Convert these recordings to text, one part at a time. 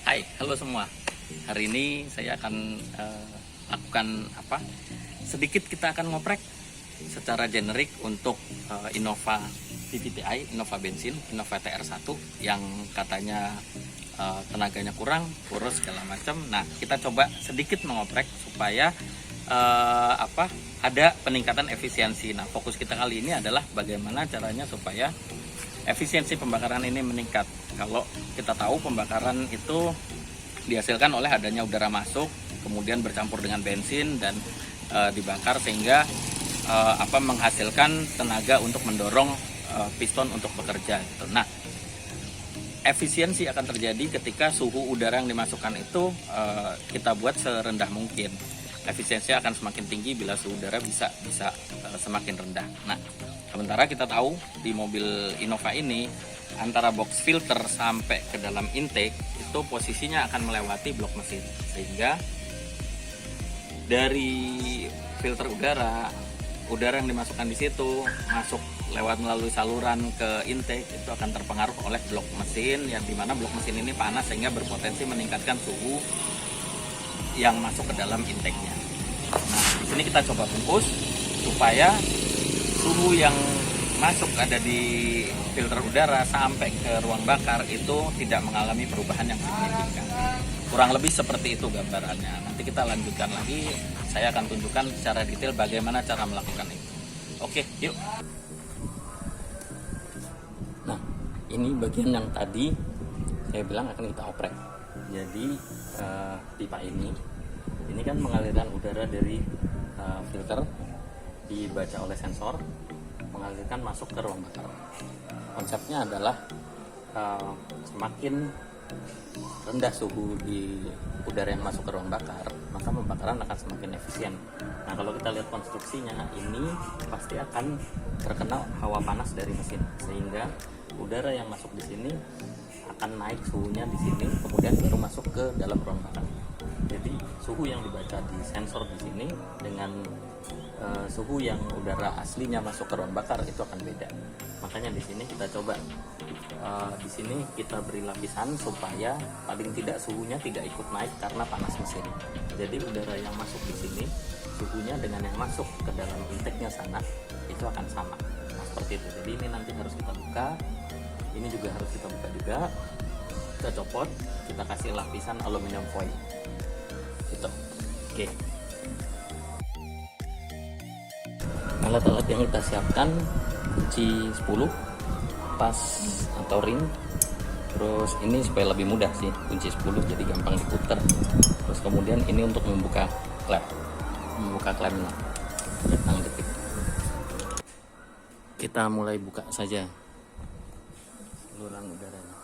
Hai, halo semua. Hari ini saya akan lakukan sedikit kita akan ngoprek secara generik untuk Innova VVTi, Innova bensin, Innova TR1 yang katanya tenaganya kurang, boros segala macam. Nah, kita coba sedikit mengoprek supaya ada peningkatan efisiensi. Nah, fokus kita kali ini adalah bagaimana caranya supaya efisiensi pembakaran ini meningkat. Kalau kita tahu pembakaran itu dihasilkan oleh adanya udara masuk, kemudian bercampur dengan bensin dan dibakar sehingga menghasilkan tenaga untuk mendorong piston untuk bekerja. Gitu. Nah, efisiensi akan terjadi ketika suhu udara yang dimasukkan itu kita buat serendah mungkin. Efisiensi akan semakin tinggi bila suhu udara bisa semakin rendah. Nah, sementara kita tahu di mobil Innova ini antara box filter sampai ke dalam intake itu posisinya akan melewati blok mesin, sehingga dari filter udara yang dimasukkan di situ masuk lewat melalui saluran ke intake itu akan terpengaruh oleh blok mesin, yang dimana blok mesin ini panas sehingga berpotensi meningkatkan suhu yang masuk ke dalam intake-nya. Nah, di sini kita coba bungkus supaya suhu yang masuk ada di filter udara sampai ke ruang bakar itu tidak mengalami perubahan yang signifikan. Kurang lebih seperti itu gambarannya. Nanti kita lanjutkan lagi, saya akan tunjukkan secara detail bagaimana cara melakukan itu. Oke, yuk. Nah, ini bagian yang tadi saya bilang akan kita oprek. Jadi pipa ini kan mengalirkan udara dari filter, dibaca oleh sensor, mengalirkan masuk ke ruang bakar. Konsepnya adalah semakin rendah suhu di udara yang masuk ke ruang bakar, maka pembakaran akan semakin efisien. Nah, kalau kita lihat konstruksinya, ini pasti akan terkena hawa panas dari mesin, sehingga udara yang masuk di sini akan naik suhunya di sini, kemudian baru masuk ke dalam ruang bakar. Jadi suhu yang dibaca di sensor di sini dengan suhu yang udara aslinya masuk ke ruang bakar itu akan beda. Makanya di sini kita coba di sini kita beri lapisan supaya paling tidak suhunya tidak ikut naik karena panas mesin. Jadi udara yang masuk di sini suhunya dengan yang masuk ke dalam intake-nya sana itu akan sama. Nah, seperti itu. Jadi ini nanti harus kita buka. Ini juga harus kita buka juga. Kita copot, kita kasih lapisan aluminium foil. Gitu. Oke. Alat-alat yang kita siapkan kunci 10, pas atau ring. Terus ini supaya lebih mudah sih, kunci 10 jadi gampang diputar. Terus kemudian ini untuk membuka klemnya. Hitung detik. Kita mulai buka saja saluran udaranya.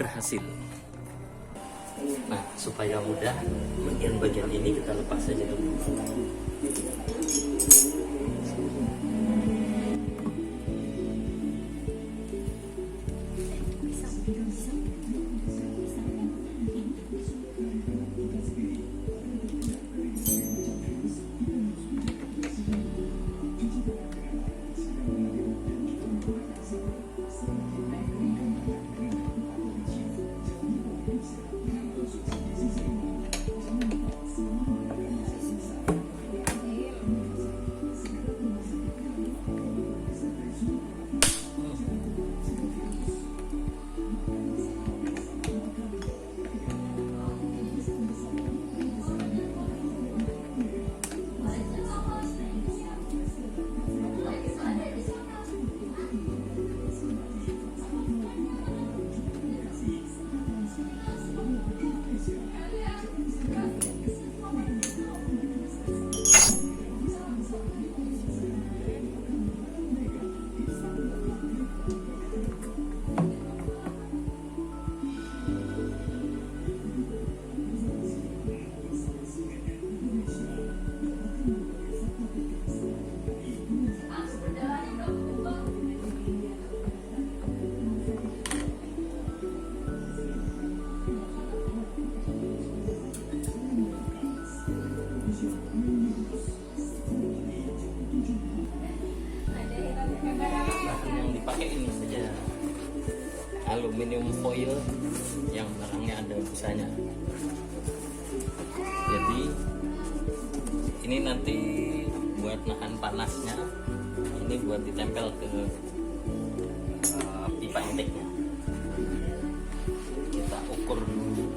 berhasil. Nah, supaya mudah, bagian ini kita lepas saja dulu. Bahan yang dipakai ini saja, aluminium foil yang belakangnya ada busanya. Jadi ini nanti buat nahan panasnya, ini buat ditempel ke pipa inteknya. Kita ukur dulu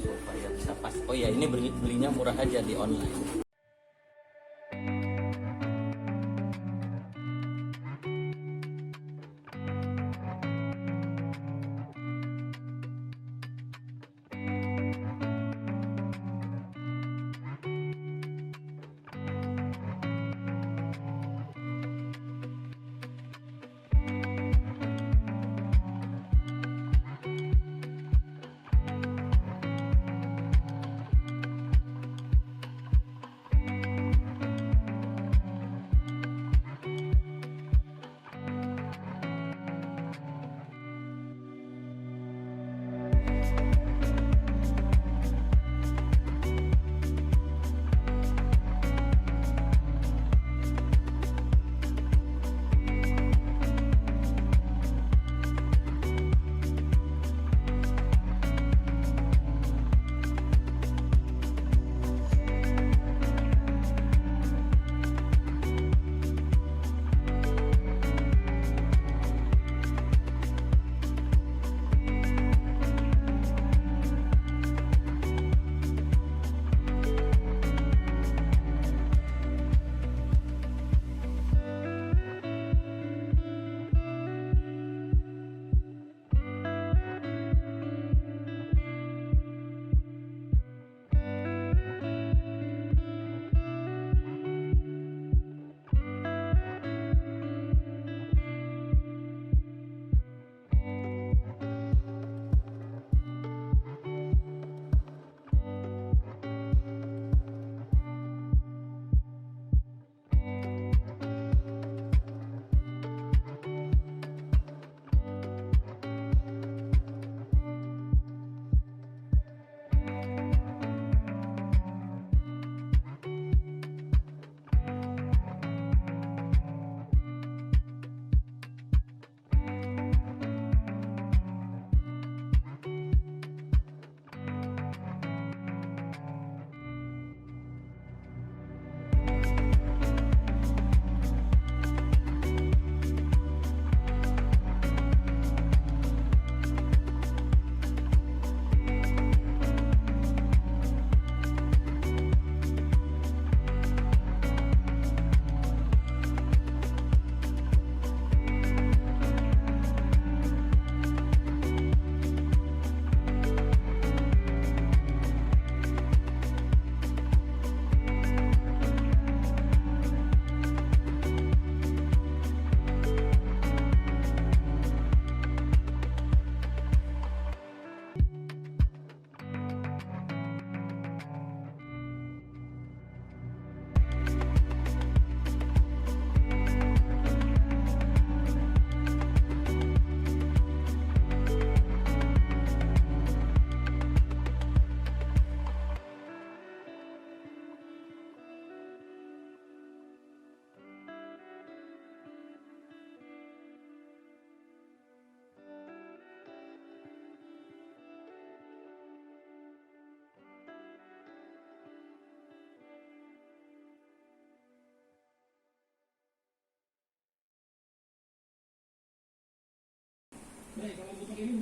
supaya bisa pas. Oh ya, ini belinya murah aja di online.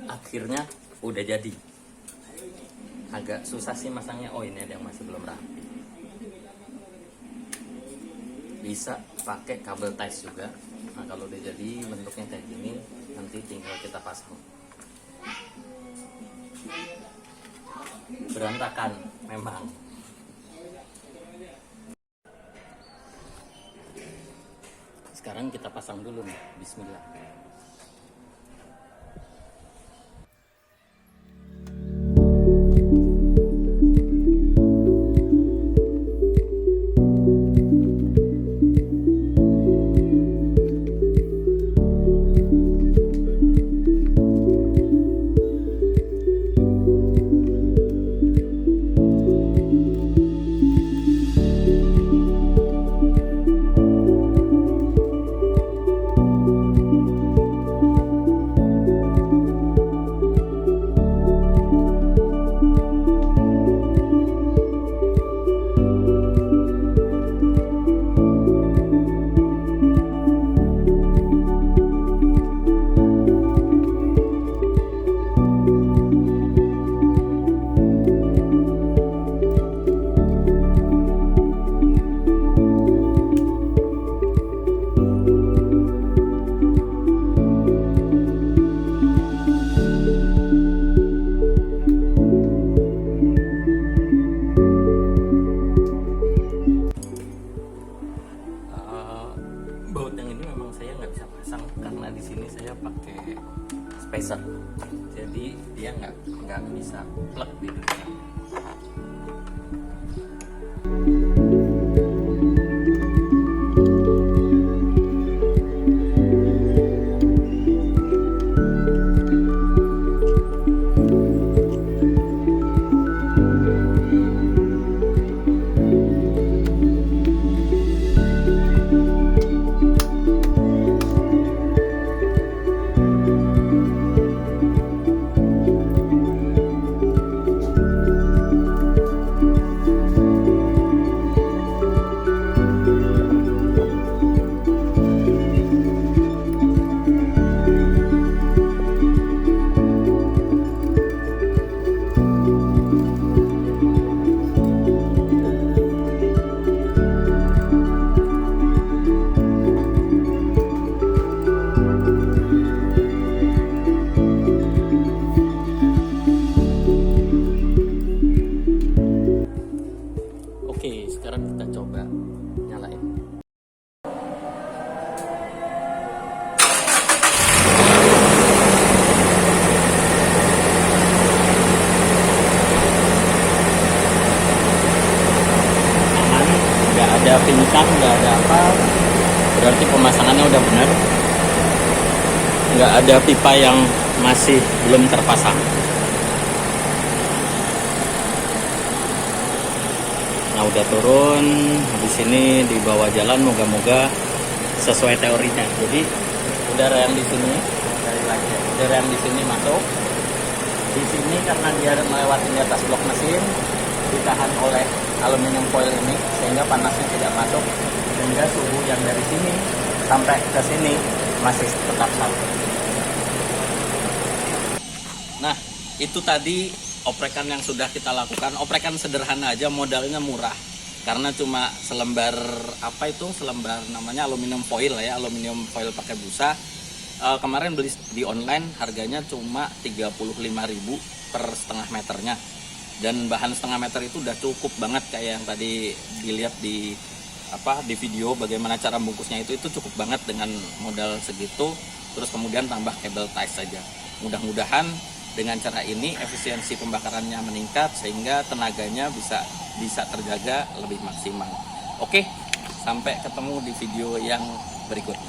akhirnya udah jadi. Agak susah sih masangnya. Oh, ini ada yang masih belum rapi. Bisa pakai kabel ties juga. Nah, kalau udah jadi bentuknya kayak gini, nanti tinggal kita pasang. Berantakan memang. Sekarang kita pasang dulu nih. Bismillah. Baut yang ini memang saya nggak bisa pasang karena di sini saya pakai spacer, jadi dia nggak bisa plug di dalam. Oke, sekarang kita coba nyalain. Aman, nggak ada pincang, nggak ada apa. Berarti pemasangannya udah benar. Nggak ada pipa yang masih belum terpasang. Nah, udah turun, habis ini dibawa jalan, moga-moga sesuai teorinya. Jadi udara yang di sini, dari lagi ya, udara yang di sini masuk. Di sini karena dia melewati di atas blok mesin, ditahan oleh aluminium foil ini sehingga panasnya tidak masuk, sehingga suhu yang dari sini sampai ke sini masih tetap sama. Nah, itu tadi oprekan yang sudah kita lakukan. Oprekan sederhana aja, modalnya murah karena cuma selembar selembar namanya aluminium foil ya, aluminium foil pakai busa. Kemarin beli di online harganya cuma 35.000 per setengah meternya, dan bahan setengah meter itu udah cukup banget kayak yang tadi dilihat di video bagaimana cara bungkusnya, itu cukup banget dengan modal segitu. Terus kemudian tambah kabel ties saja. Mudah-mudahan dengan cara ini efisiensi pembakarannya meningkat sehingga tenaganya bisa terjaga lebih maksimal. Oke, sampai ketemu di video yang berikutnya.